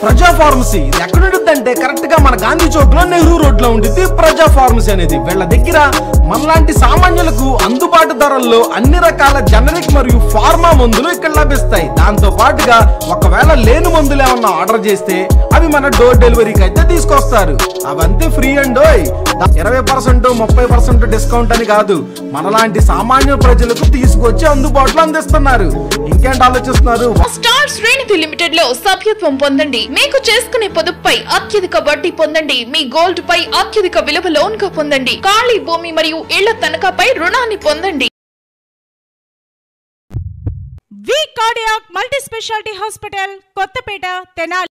ప్రజా ఫార్మసీ ఎక్కడ ఉంటుందంటే కరెక్ట్ గా మన గాంధీ చౌక్ లో నెహ్రూ రోడ్ లో ఉంటుంది ప్రజా ఫార్మసీ అనేది. వీళ్ళ దగ్గర మనలాంటి సామాన్యులకు అందుబాటు ధరల్లో అన్ని రకాల జనరిక్ మరియు ఫార్మా మందులు ఇక్కడ లభిస్తాయి. దాంతో పాటుగా ఒకవేళ లేని మందులు ఏమన్నా ఆర్డర్ చేస్తే అవి మన డోర్ డెలివరీకి అయితే తీసుకొస్తారు. అవంతే ఫ్రీ అండ్ 20% 30% డిస్కౌంట్ అని కాదు, మనలాంటి సామాన్య ప్రజలకు తీసుకొచ్చి అందుబాటులో అందిస్తున్నారు. ఇంకేంటి ఆలోచిస్తున్నారు? స్టార్ శ్రేణి లిమిటెడ్ లో సభ్యత్వం పొందండి. మీకు చేసుకునే పొదుపుపై అత్యధిక వడ్డీ పొందండి. మీ గోల్డ్ పై అత్యధిక విలువ లోన్ గా పొందండి. ఖాళీ భూమి మరియు ఇళ్ల తనఖాపై రుణాన్ని పొందండి. V cardiac multi speciality hospital, Kothapeta, Tenali.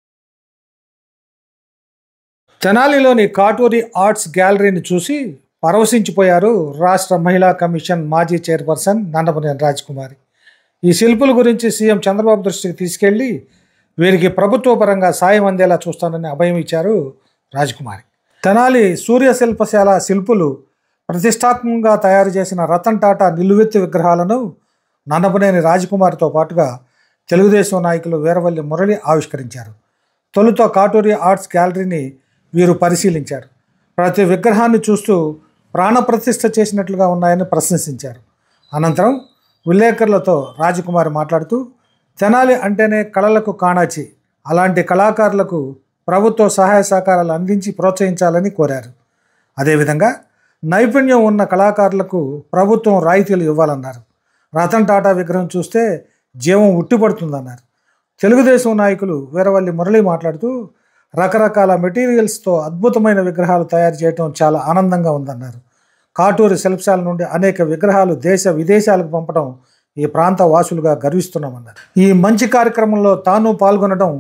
తెనాలిలోని కాటూరి ఆర్ట్స్ గ్యాలరీని చూసి పరవశించిపోయారు రాష్ట్ర మహిళా కమిషన్ మాజీ చైర్పర్సన్ నందమనేని రాజకుమారి. ఈ శిల్పుల గురించి సీఎం చంద్రబాబు దృష్టికి తీసుకెళ్లి వీరికి ప్రభుత్వ పరంగా సాయం అందేలా చూస్తానని అభయం ఇచ్చారు రాజకుమారి. తెనాలి సూర్య శిల్పశాల శిల్పులు ప్రతిష్టాత్మకంగా తయారు చేసిన రతన్ టాటా నిలువెత్తు విగ్రహాలను నందమనేని రాజకుమారితో పాటుగా తెలుగుదేశం నాయకులు వీరవల్లి మురళి ఆవిష్కరించారు. తొలుత కాటూరి ఆర్ట్స్ గ్యాలరీని వీరు పరిశీలించారు. ప్రతి విగ్రహాన్ని చూస్తూ ప్రాణప్రతిష్ఠ చేసినట్లుగా ఉన్నాయని ప్రశంసించారు. అనంతరం విలేకరులతో రాజకుమారి మాట్లాడుతూ తెనాలి అంటేనే కళలకు కాణాచి, అలాంటి కళాకారులకు ప్రభుత్వ సహాయ సహకారాలు అందించి ప్రోత్సహించాలని కోరారు. అదేవిధంగా నైపుణ్యం ఉన్న కళాకారులకు ప్రభుత్వం రాయితీలు ఇవ్వాలన్నారు. రతన్ టాటా విగ్రహం చూస్తే జీవం ఉట్టిపడుతుందన్నారు. తెలుగుదేశం నాయకులు వీరవల్లి మురళి మాట్లాడుతూ రకరకాల మెటీరియల్స్తో అద్భుతమైన విగ్రహాలు తయారు చేయడం చాలా ఆనందంగా ఉందన్నారు. కాటూరి శిల్పశాల నుండి అనేక విగ్రహాలు దేశ విదేశాలకు పంపడం ఈ ప్రాంత వాసులుగా గర్విస్తున్నామన్నారు. ఈ మంచి కార్యక్రమంలో తాను పాల్గొనడం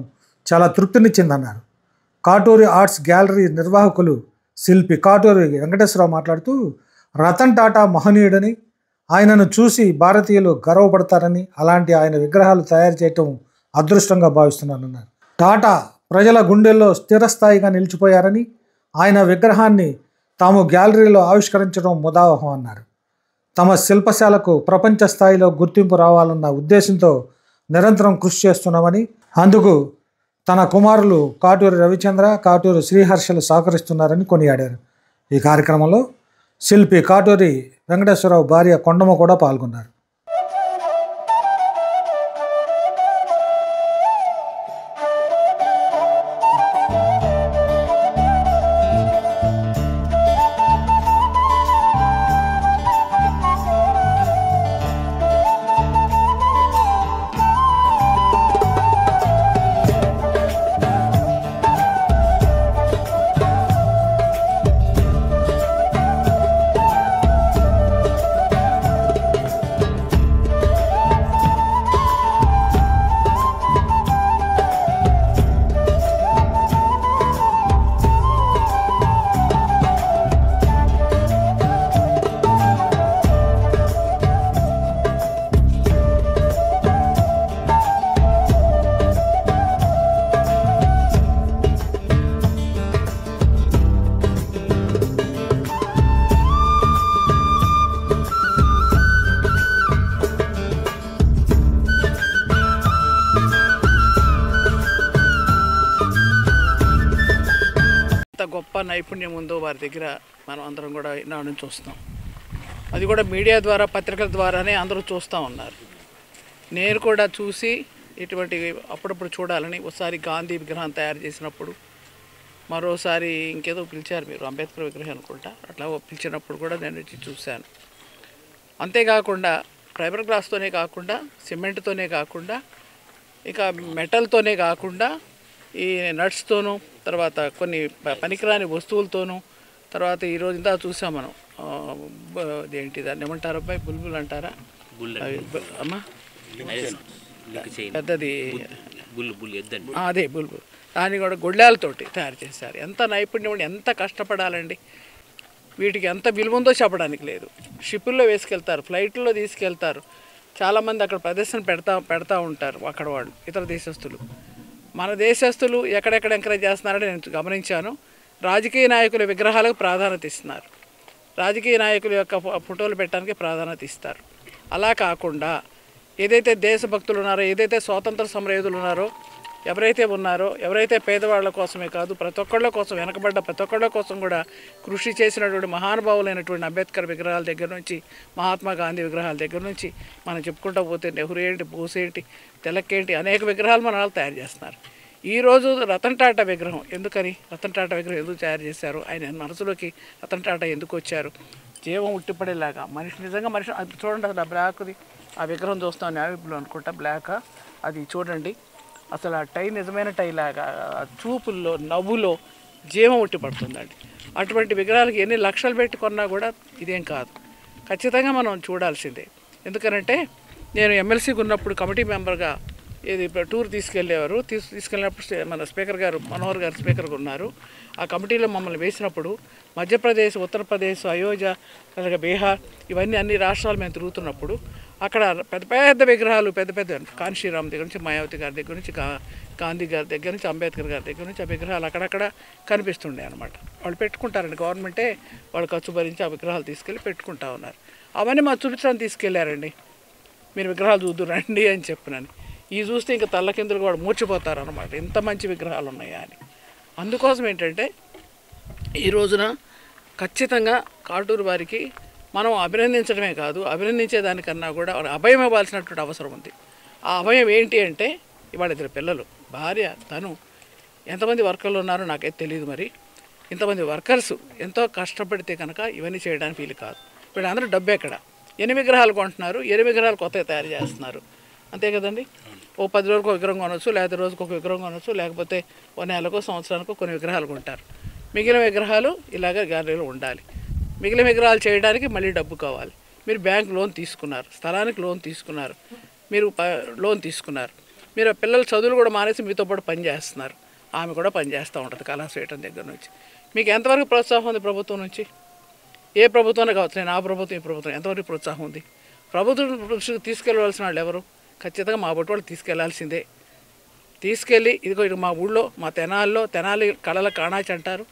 చాలా తృప్తినిచ్చిందన్నారు. కాటూరి ఆర్ట్స్ గ్యాలరీ నిర్వాహకులు శిల్పి కాటూరి వెంకటేశ్వరరావు మాట్లాడుతూ రతన్ టాటా మహనీయుడని, ఆయనను చూసి భారతీయులు గర్వపడతారని, అలాంటి ఆయన విగ్రహాలు తయారు చేయటం అదృష్టంగా భావిస్తున్నానన్నారు. టాటా ప్రజల గుండెల్లో స్థిరస్థాయిగా నిలిచిపోయారని, ఆయన విగ్రహాన్ని తాము గ్యాలరీలో ఆవిష్కరించడం ముదావహం అన్నారు. తమ శిల్పశాలకు ప్రపంచ స్థాయిలో గుర్తింపు రావాలన్న ఉద్దేశంతో నిరంతరం కృషి చేస్తున్నామని, అందుకు తన కుమారులు కాటూరి రవిచంద్ర, కాటూరి శ్రీహర్షలు సహకరిస్తున్నారని కొనియాడారు. ఈ కార్యక్రమంలో శిల్పి కాటూరి వెంకటేశ్వరరావు భార్య కొండమ్మ కూడా పాల్గొన్నారు. గొప్ప నైపుణ్యం ఉందో వారి దగ్గర మనం అందరం కూడా నాడు చూస్తాం. అది కూడా మీడియా ద్వారా, పత్రికల ద్వారానే అందరూ చూస్తూ ఉన్నారు. నేను కూడా చూసి ఇటువంటి అప్పుడప్పుడు చూడాలని, ఒకసారి గాంధీ విగ్రహం తయారు చేసినప్పుడు, మరోసారి ఇంకేదో పిలిచారు మీరు, అంబేద్కర్ విగ్రహం అనుకుంటా, అట్లా పిలిచినప్పుడు కూడా నేను వచ్చి చూశాను. అంతేకాకుండా ఫైబర్ గ్లాస్తోనే కాకుండా, సిమెంట్తోనే కాకుండా, ఇక మెటల్తోనే కాకుండా ఈ నట్స్తోనూ, తర్వాత కొన్ని పనికిరాని వస్తువులతోనూ, తర్వాత ఈరోజు ఇంత చూసాం మనం, ఏంటి దాన్ని ఏమంటారు అబ్బాయి, బుల్బుల్ అంటారా అమ్మా, పెద్దది అదే బుల్బుల్, దాన్ని కూడా గొళ్ళాలతోటి తయారు చేశారు. ఎంత నైపుణ్యం, ఎంత కష్టపడాలండి. వీటికి ఎంత విలువ ఉందో చెప్పడానికి లేదు. షిప్పుల్లో వేసుకెళ్తారు, ఫ్లైట్లో తీసుకెళ్తారు. చాలామంది అక్కడ ప్రదర్శన పెడతా ఉంటారు అక్కడ వాళ్ళు, ఇతర దేశస్తులు. మన దేశస్తులు ఎక్కడెక్కడ ఎంకరేజ్ చేస్తున్నారని నేను గమనించాను. రాజకీయ నాయకుల విగ్రహాలకు ప్రాధాన్యత ఇస్తున్నారు, రాజకీయ నాయకుల యొక్క ఫోటోలు పెట్టడానికి ప్రాధాన్యత ఇస్తారు. అలా కాకుండా ఏదైతే దేశభక్తులు ఉన్నారో, ఏదైతే స్వాతంత్ర సమరయోధులు ఉన్నారో ఎవరైతే ఉన్నారో, ఎవరైతే పేదవాళ్ళ కోసమే కాదు ప్రతి ఒక్కళ్ళ కోసం, వెనకబడ్డ ప్రతి ఒక్కళ్ళ కోసం కూడా కృషి చేసినటువంటి మహానుభావులైనటువంటి అంబేద్కర్ విగ్రహాల దగ్గర నుంచి, మహాత్మా గాంధీ విగ్రహాల దగ్గర నుంచి మనం చెప్పుకుంటూ పోతే నెహ్రూ ఏంటి, బోస్ ఏంటి, తిలక్ ఏంటి, అనేక విగ్రహాలు మన వాళ్ళు తయారు చేస్తున్నారు. ఈరోజు రతన్ టాటా విగ్రహం ఎందుకని, రతన్ టాటా విగ్రహం ఎందుకు తయారు చేశారు, ఆయన మనసులోకి రతన్ టాటా ఎందుకు వచ్చారు, జీవం ఉట్టిపడేలాగా మనిషి, నిజంగా మనిషి. అది చూడండి అసలు ఆ బ్లాక్ది ఆ విగ్రహం చూస్తాం, న్యాయబులు అనుకుంటా బ్లాక్, అది చూడండి అసలు ఆ టై నిజమైన టై లాగా, ఆ చూపుల్లో నవ్వులో జీవం ఉట్టి పడుతుందండి. అటువంటి విగ్రహాలకి ఎన్ని లక్షలు పెట్టి కొన్నా కూడా ఇదేం కాదు, ఖచ్చితంగా మనం చూడాల్సిందే. ఎందుకనంటే నేను ఎమ్మెల్సీకి ఉన్నప్పుడు కమిటీ మెంబర్గా ఇది టూర్ తీసుకెళ్ళేవారు. తీసుకెళ్ళినప్పుడు మన స్పీకర్ గారు, మనోహర్ గారు స్పీకర్గా ఉన్నారు. ఆ కమిటీలో మమ్మల్ని వేసినప్పుడు మధ్యప్రదేశ్, ఉత్తరప్రదేశ్, అయోధ్య, అలాగే బీహార్, ఇవన్నీ అన్ని రాష్ట్రాలు మేము తిరుగుతున్నప్పుడు అక్కడ పెద్ద పెద్ద విగ్రహాలు, పెద్ద పెద్ద కాన్షీరామ్ దగ్గర నుంచి, మాయావతి గారి దగ్గర నుంచి, గాంధీ గారి దగ్గర నుంచి, అంబేద్కర్ గారి దగ్గర నుంచి ఆ విగ్రహాలు అక్కడక్కడ కనిపిస్తుండే అనమాట. వాళ్ళు పెట్టుకుంటారండి, గవర్నమెంటే వాళ్ళు ఖర్చు భరించి ఆ విగ్రహాలు తీసుకెళ్ళి పెట్టుకుంటా ఉన్నారు. అవన్నీ మా చూపించడానికి తీసుకెళ్లారండి. మీరు విగ్రహాలు చూద్దురండి అని చెప్పినాను. ఈ చూస్తే ఇంకా తల్లకిందులు కూడా మూర్చిపోతారు అనమాట, ఇంత మంచి విగ్రహాలు ఉన్నాయా అని. అందుకోసం ఏంటంటే ఈ రోజున ఖచ్చితంగా కాటూరు వారికి మనం అభినందించడమే కాదు, అభినందించేదానికన్నా కూడా అభయం ఇవ్వాల్సినటువంటి అవసరం ఉంది. ఆ అభయం ఏంటి అంటే ఇవాళ 2 పిల్లలు, భార్య, తను, ఎంతమంది వర్కర్లు ఉన్నారో నాకైతే తెలియదు. మరి ఇంతమంది వర్కర్స్ ఎంతో కష్టపడితే కనుక ఇవన్నీ చేయడానికి వీలు కాదు. వీళ్ళందరూ డబ్బు ఎక్కడ, ఎన్ని విగ్రహాలు కొంటున్నారు, ఎన్ని విగ్రహాలు కొత్తగా తయారు చేస్తున్నారు, అంతే కదండి. ఓ 10 రోజులకు ఒక విగ్రహం కొనవచ్చు, లేకపోతే రోజుకు ఒక విగ్రహం కొనవచ్చు, లేకపోతే ఓ నెలకో సంవత్సరానికో కొన్ని విగ్రహాలు కొంటారు. మిగిలిన విగ్రహాలు ఇలాగ గ్యాలరీలో ఉండాలి. మిగిలిన విగ్రహాలు చేయడానికి మళ్ళీ డబ్బు కావాలి. మీరు బ్యాంక్ లోన్ తీసుకున్నారు, స్థలానికి లోన్ తీసుకున్నారు, మీరు లోన్ తీసుకున్నారు, మీరు పిల్లల చదువులు కూడా మానేసి మీతో పాటు పని చేస్తున్నారు. ఆమె కూడా పని చేస్తూ ఉంటుంది కళాస్ వేయటం దగ్గర నుంచి. మీకు ఎంతవరకు ప్రోత్సాహం ఉంది ప్రభుత్వం నుంచి? ఏ ప్రభుత్వాన్ని కావచ్చు, నేను ఆ ప్రభుత్వం ఈ ప్రభుత్వం, ఎంతవరకు ప్రోత్సాహం ఉంది? ప్రభుత్వం తీసుకెళ్ళవలసిన వాళ్ళు ఎవరు? ఖచ్చితంగా మా బొట్టు వాళ్ళు తీసుకెళ్లాల్సిందే. తీసుకెళ్ళి ఇదిగో మా ఊళ్ళో, మా తెనాలి కళల కాణాచి అంటారు.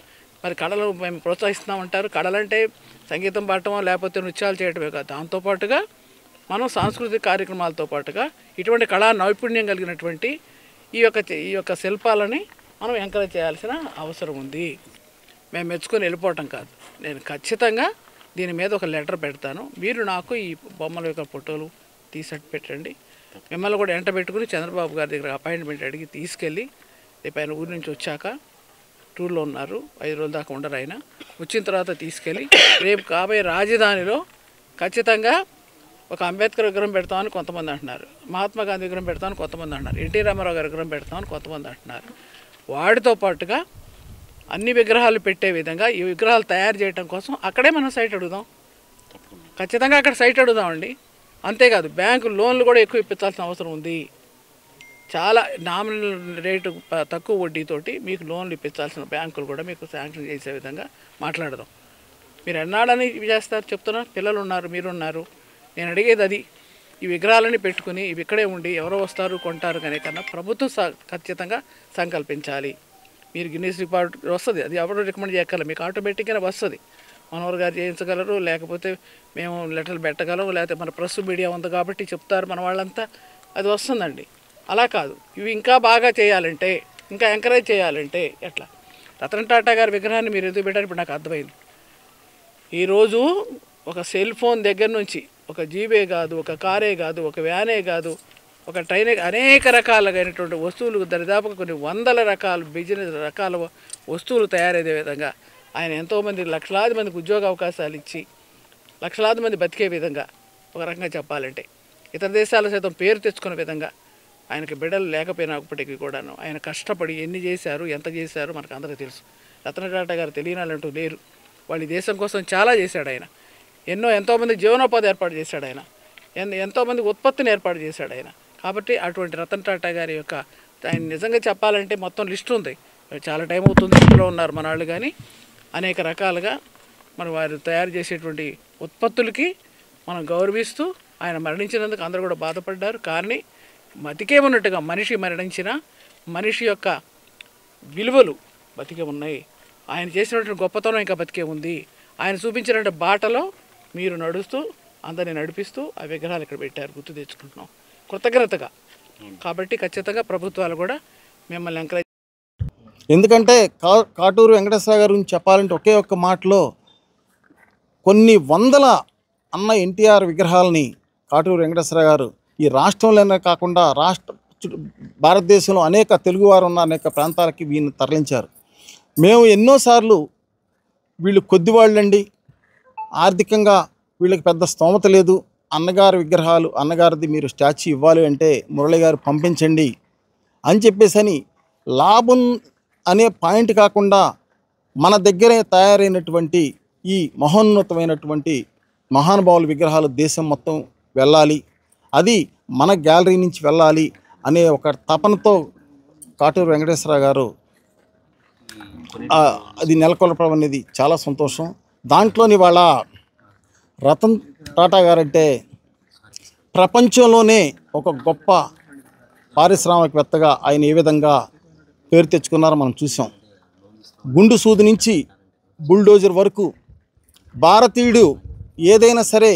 మరి కళలు మేము ప్రోత్సహిస్తున్నామంటారు. కళలంటే సంగీతం పాడటమో లేకపోతే నృత్యాలు చేయటమే కాదు, దాంతోపాటుగా మనం సాంస్కృతిక కార్యక్రమాలతో పాటుగా ఇటువంటి కళా నైపుణ్యం కలిగినటువంటి ఈ యొక్క శిల్పాలని మనం ఎంకరేజ్ చేయాల్సిన అవసరం ఉంది. మేము మెచ్చుకొని వెళ్ళిపోవటం కాదు. నేను ఖచ్చితంగా దీని మీద ఒక లెటర్ పెడతాను. మీరు నాకు ఈ బొమ్మల యొక్క ఫోటోలు తీసట్టు పెట్టండి. మిమ్మల్ని కూడా ఎంట పెట్టుకుని చంద్రబాబు గారి దగ్గర అపాయింట్మెంట్ అడిగి తీసుకెళ్ళి, రేపు ఆయన ఊరి నుంచి వచ్చాక టూర్లో ఉన్నారు, 5 రోజుల దాకా ఉండరు ఆయన, వచ్చిన తర్వాత తీసుకెళ్ళి రేపు కాబోయే రాజధానిలో ఖచ్చితంగా ఒక అంబేద్కర్ విగ్రహం పెడతామని కొంతమంది అంటున్నారు, మహాత్మా గాంధీ విగ్రహం పెడతామని కొంతమంది అంటున్నారు, ఎన్టీ రామారావు గారి విగ్రహం పెడతామని కొంతమంది అంటున్నారు. వాటితో పాటుగా అన్ని విగ్రహాలు పెట్టే విధంగా ఈ విగ్రహాలు తయారు చేయడం కోసం అక్కడే మనం సైట్ అడుగుదాం. ఖచ్చితంగా అక్కడ సైట్ అడుగుదామండి. అంతేకాదు బ్యాంకు లోన్లు కూడా ఎక్కువ ఇప్పించాల్సిన అవసరం ఉంది. చాలా నామినల్ రేటు తక్కువ వడ్డీతోటి మీకు లోన్లు ఇప్పించాల్సిన బ్యాంకులు కూడా మీకు శాంక్షన్ చేసే విధంగా మాట్లాడదాం. మీరు ఎన్నాడని ఇవి చేస్తారు చెప్తున్నా, పిల్లలు ఉన్నారు, మీరున్నారు. నేను అడిగేది అది, ఈ విగ్రహాలని పెట్టుకుని ఇవి ఇక్కడే ఉండి ఎవరో వస్తారు కొంటారు కనే కన్నా ప్రభుత్వం ఖచ్చితంగా సంకల్పించాలి. మీరు గిన్నీస్ రికార్డ్ వస్తుంది, అది ఎవరు రికమెండ్ చేయగలరు, మీకు ఆటోమేటిక్గా వస్తుంది. మనోహర్ గారు చేయించగలరు, లేకపోతే మేము లెటర్లు పెట్టగలము, లేకపోతే మన ప్రెస్ మీడియా ఉంది కాబట్టి చెప్తారు మన వాళ్ళంతా, అది వస్తుందండి. అలా కాదు, ఇవి ఇంకా బాగా చేయాలంటే, ఇంకా ఎంకరేజ్ చేయాలంటే ఎట్లా? రతన్ టాటా గారి విగ్రహాన్ని మీరు ఎందుకు పెట్టారు ఇప్పుడు నాకు అర్థమైంది. ఈరోజు ఒక సెల్ ఫోన్ దగ్గర నుంచి ఒక జీబే కాదు, ఒక కారే కాదు, ఒక వ్యానే కాదు, ఒక ట్రైనే, అనేక రకాలైనటువంటి వస్తువులు, దరిదాపుగా కొన్ని వందల రకాల బిజినెస్ రకాల వస్తువులు తయారయ్యే విధంగా ఆయన ఎంతోమంది లక్షలాది మందికి ఉద్యోగ అవకాశాలు ఇచ్చి లక్షలాది మంది బతికే విధంగా, ఒక రకంగా చెప్పాలంటే ఇతర దేశాల సైతం పేరు తెచ్చుకునే విధంగా ఆయనకి బిడ్డలు లేకపోయినప్పటికీ కూడాను ఆయన కష్టపడి ఎన్ని చేశారు, ఎంత చేశారు మనకు అందరికీ తెలుసు. రతన్ టాటా గారు తెలియనాలంటూ లేరు. వాళ్ళు దేశం కోసం చాలా చేశాడు ఆయన. ఎంతోమంది జీవనోపాధి ఏర్పాటు చేశాడు ఆయన. ఎంతోమంది ఉత్పత్తిని ఏర్పాటు చేశాడు ఆయన. కాబట్టి అటువంటి రతన్ టాటా గారి యొక్క ఆయన నిజంగా చెప్పాలంటే మొత్తం లిస్ట్ ఉంది. చాలా టైం అవుతుంది, ఇంట్లో ఉన్నారు మన వాళ్ళు, కానీ అనేక రకాలుగా మనం వారు తయారు చేసేటువంటి ఉత్పత్తులకి మనం గౌరవిస్తూ ఆయన మరణించినందుకు అందరూ కూడా బాధపడ్డారు. కానీ బతికే ఉన్నట్టుగా మనిషి మరణించిన మనిషి యొక్క విలువలు బతికే ఉన్నాయి. ఆయన చేసినటువంటి గొప్పతనం ఇంకా బతికే ఉంది. ఆయన చూపించినటువంటి బాటలో మీరు నడుస్తూ అందరినీ నడిపిస్తూ ఆ విగ్రహాలు ఇక్కడ పెట్టారు, గుర్తు తెచ్చుకుంటున్నాం కృతజ్ఞతగా. కాబట్టి ఖచ్చితంగా ప్రభుత్వాలు కూడా మిమ్మల్ని ఎంకరేజ్. ఎందుకంటే కాటూరు వెంకటేశ్వర గారి గురించి చెప్పాలంటే ఒకే ఒక్క మాటలో కొన్ని వందల అన్న ఎన్టీఆర్ విగ్రహాలని కాటూరు వెంకటేశ్వర గారు ఈ రాష్ట్రంలోనే కాకుండా భారతదేశంలో అనేక తెలుగువారు ఉన్న అనేక ప్రాంతాలకి వీళ్ళని తరలించారు. మేము ఎన్నోసార్లు వీళ్ళు కొద్దివాళ్ళండి, ఆర్థికంగా వీళ్ళకి పెద్ద స్తోమత లేదు, అన్నగారి విగ్రహాలు అన్నగారిది మీరు స్టాచ్యూ ఇవ్వాలి అంటే మురళి గారు పంపించండి అని చెప్పేసని లాభం అనే పాయింట్ కాకుండా మన దగ్గరే తయారైనటువంటి ఈ మహోన్నతమైనటువంటి మహానుభావుల విగ్రహాలు దేశం మొత్తం వెళ్ళాలి, అది మన గ్యాలరీ నుంచి వెళ్ళాలి అనే ఒక తపనతో కాటూరు వెంకటేశ్వర గారు అది నెలకొల్పడం అనేది చాలా సంతోషం. దాంట్లోని వాళ్ళ రతన్ టాటా గారంటే ప్రపంచంలోనే ఒక గొప్ప పారిశ్రామికవేత్తగా ఆయన ఏ విధంగా పేరు తెచ్చుకున్నారో మనం చూసాం. గుండు సూది నుంచి బుల్డోజర్ వరకు భారతీయుడు ఏదైనా సరే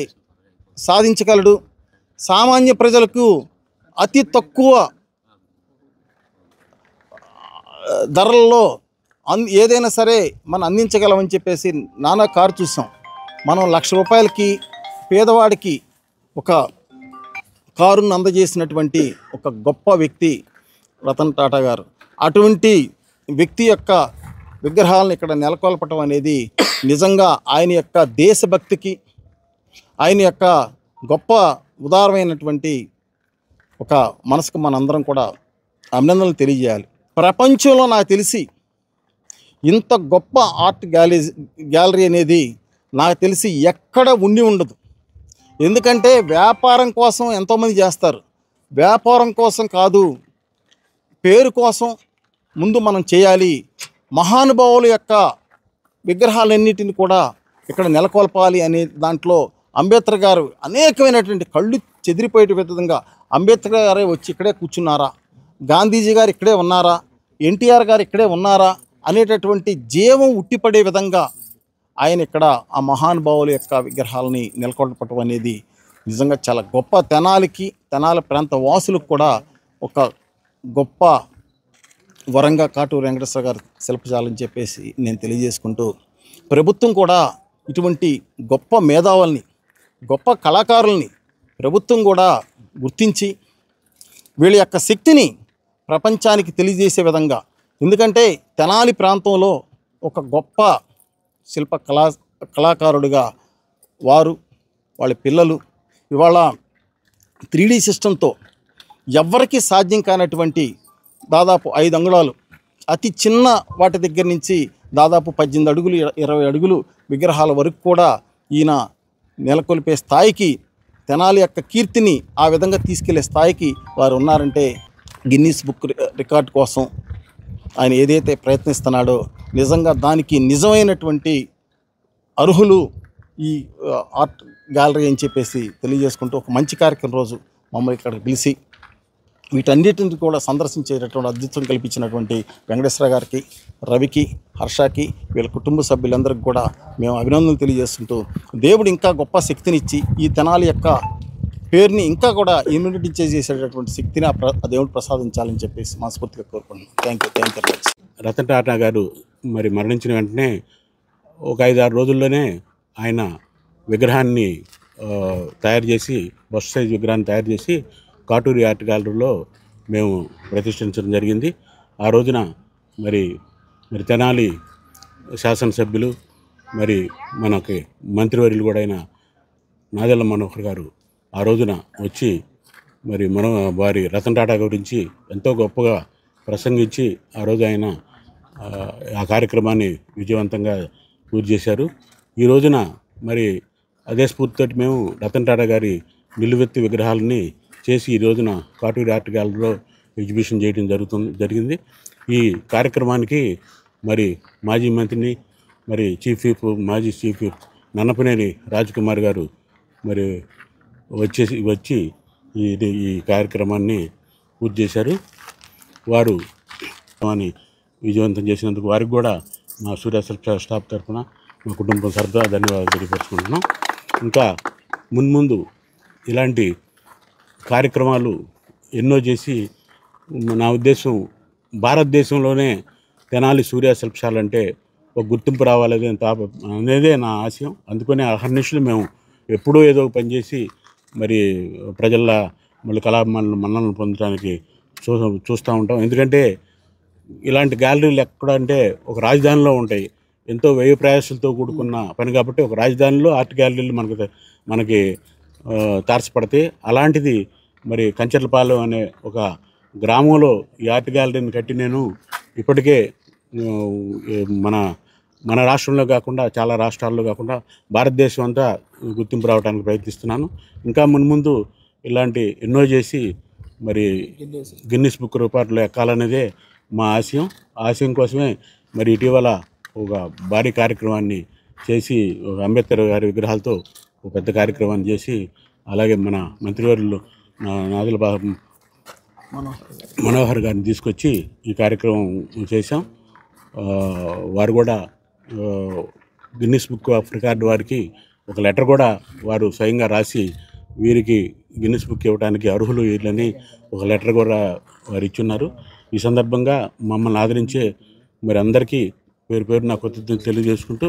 సాధించగలడు, సామాన్య ప్రజలకు అతి తక్కువ ధరల్లో ఏదైనా సరే మనం అందించగలమని చెప్పేసి నానా కారు చూసాం. మనం ₹1,00,000 పేదవాడికి ఒక కారును అందజేసినటువంటి ఒక గొప్ప వ్యక్తి రతన్ టాటా గారు. అటువంటి వ్యక్తి యొక్క విగ్రహాలను ఇక్కడ నెలకొల్పటం అనేది నిజంగా ఆయన యొక్క దేశభక్తికి, ఆయన యొక్క గొప్ప ఉదారమైనటువంటి ఒక మనసుకు మనందరం కూడా అభినందనలు తెలియజేయాలి. ప్రపంచంలో నాకు తెలిసి ఇంత గొప్ప ఆర్ట్ గ్యాలరీ అనేది నాకు తెలిసి ఎక్కడ ఉండి ఉండదు. ఎందుకంటే వ్యాపారం కోసం ఎంతోమంది చేస్తారు, వ్యాపారం కోసం కాదు, పేరు కోసం ముందు మనం చేయాలి. మహానుభావుల యొక్క విగ్రహాలన్నిటిని కూడా ఇక్కడ నెలకొల్పాలి అనే దాంట్లో అంబేద్కర్ గారు అనేకమైనటువంటి కళ్ళు చెదిరిపోయే విధంగా అంబేద్కర్ గారే వచ్చి ఇక్కడే కూర్చున్నారా, గాంధీజీ గారు ఇక్కడే ఉన్నారా, ఎన్టీఆర్ గారు ఇక్కడే ఉన్నారా అనేటటువంటి జీవం ఉట్టిపడే విధంగా ఆయన ఇక్కడ ఆ మహానుభావుల యొక్క విగ్రహాలని నెలకొల్పటం అనేది నిజంగా చాలా గొప్ప. తెనాలి ప్రాంత వాసులకు కూడా ఒక గొప్ప వరంగా కాటూరు వెంకటేశ్వర గారు శిల్పశాలని చెప్పేసి నేను తెలియజేసుకుంటూ, ప్రభుత్వం కూడా ఇటువంటి గొప్ప మేధావుల్ని, గొప్ప కళాకారుల్ని ప్రభుత్వం కూడా గుర్తించి వీళ్ళ యొక్క శక్తిని ప్రపంచానికి తెలియజేసే విధంగా, ఎందుకంటే తెనాలి ప్రాంతంలో ఒక గొప్ప కళాకారుడిగా వాళ్ళ పిల్లలు ఇవాళ 3D సిస్టంతో ఎవరికి సాధ్యం కానటువంటి దాదాపు 5 అంగుళాలు అతి చిన్న వాటి దగ్గర నుంచి దాదాపు 18 అడుగులు 20 అడుగులు విగ్రహాల వరకు కూడా ఈయన నెలకొల్పే స్థాయికి, తెనాలి యొక్క కీర్తిని ఆ విధంగా తీసుకెళ్లే స్థాయికి వారు ఉన్నారంటే గిన్నీస్ బుక్ రికార్డ్ కోసం ఆయన ఏదైతే ప్రయత్నిస్తున్నాడో నిజంగా దానికి నిజమైనటువంటి అర్హులు ఈ ఆర్ట్ గ్యాలరీ అని చెప్పేసి తెలియజేసుకుంటూ, ఒక మంచి కార్యక్రమం రోజు మమ్మల్ని ఇక్కడికి పిలిచి వీటన్నిటిని కూడా సందర్శించేటటువంటి అద్భుతం కల్పించినటువంటి వెంకటేశ్వర గారికి, రవికి, హర్షకి, వీళ్ళ కుటుంబ సభ్యులందరికీ కూడా మేము అభినందనలు తెలియజేస్తుంటూ, దేవుడు ఇంకా గొప్ప శక్తినిచ్చి ఈ తెనాలి యొక్క పేరుని ఇంకా కూడా ఇమ్యూనిటీ చేసేటటువంటి శక్తిని ఆ దేవుడు ప్రసాదించాలని చెప్పేసి మనస్ఫూర్తిగా కోరుకుంటున్నాను. Thank you very much. Ratan Tata గారు మరి మరణించిన వెంటనే ఒక 5-6 రోజుల్లోనే ఆయన విగ్రహాన్ని తయారు చేసి, బస్ సైజ్ విగ్రహాన్ని తయారు చేసి కాటూరి ఆర్ట్ గ్యాలరీలో మేము ప్రతిష్ఠించడం జరిగింది. ఆ రోజున మరి తెనాలి శాసనసభ్యులు, మరి మనకి మంత్రివర్యులు కూడా అయిన నాదెళ్ల మనోహర్ గారు ఆ రోజున వచ్చి మరి వారి రతన్ టాటా గురించి ఎంతో గొప్పగా ప్రసంగించి ఆ రోజు ఆయన ఆ కార్యక్రమాన్ని విజయవంతంగా పూర్తి చేశారు. ఈ రోజున మరి అదే స్ఫూర్తితో మేము రతన్ టాటా గారి నిలువెత్తి విగ్రహాలని చేసి ఈ రోజున కాటూరి ఆర్ట్ గ్యాలరీలో ఎగ్జిబిషన్ చేయడం జరిగింది. ఈ కార్యక్రమానికి మరి మాజీ మంత్రిని, మరి మాజీ చీఫ్ విప్ నన్నపనేని రాజ్కుమార్ గారు మరి వచ్చి ఈ కార్యక్రమాన్ని పూర్తి చేశారు. వారు విజయవంతం చేసినందుకు వారికి కూడా మా సూర్య స్టాఫ్ తరఫున, మా కుటుంబం తరఫున ధన్యవాదాలు తెలియపరుచుకుంటున్నాం. ఇంకా మున్ముందు ఇలాంటి కార్యక్రమాలు ఎన్నో చేసి, నా ఉద్దేశం భారతదేశంలోనే తెనాలి సూర్య శిల్పశాల అంటే ఒక గుర్తింపు రావాలి అనేదే నా ఆశయం. అందుకనే అహర్నిశలు మేము ఎప్పుడూ ఏదో ఒక పని చేసి మరి ప్రజల మళ్ళీ మన్నలను పొందడానికి చూస్తూ ఉంటాం. ఎందుకంటే ఇలాంటి గ్యాలరీలు ఎక్కడ అంటే ఒక రాజధానిలో ఉంటాయి, ఎంతో వ్యయ ప్రయాసాలతో కూడుకున్న పని కాబట్టి ఒక రాజధానిలో ఆర్ట్ గ్యాలరీలు మనకి తారసపడతాయి. అలాంటిది మరి కంచర్లపాలెం అనే ఒక గ్రామంలో ఈ ఆర్ట్ గ్యాలరీని కట్టి నేను ఇప్పటికే మన రాష్ట్రంలో కాకుండా చాలా రాష్ట్రాల్లో కాకుండా భారతదేశం అంతా గుర్తింపు రావడానికి ప్రయత్నిస్తున్నాను. ఇంకా మున్ముందు ఇలాంటి ఎన్నో చేసి మరి గిన్నిస్ బుక్ రికార్డులో ఎక్కాలనేదే మా ఆశయం. ఆశయం కోసమే మరి ఇటీవల ఒక భారీ కార్యక్రమాన్ని చేసి ఒక అంబేద్కర్ గారి విగ్రహాలతో ఒక పెద్ద కార్యక్రమాన్ని చేసి అలాగే మన మంత్రివర్యులు నాదుల మనోహర్ గారిని తీసుకొచ్చి ఈ కార్యక్రమం చేశాం. వారు కూడా గిన్నిస్ బుక్ ఆఫ్ రికార్డ్ వారికి ఒక లెటర్ కూడా వారు స్వయంగా రాసి వీరికి గిన్నిస్ బుక్ ఇవ్వడానికి అర్హులు వీళ్ళని ఒక లెటర్ కూడా వారు ఇచ్చున్నారు. ఈ సందర్భంగా మమ్మల్ని ఆదరించే మరి అందరికీ పేరు పేరు నా కృతజ్ఞతలు తెలియజేసుకుంటూ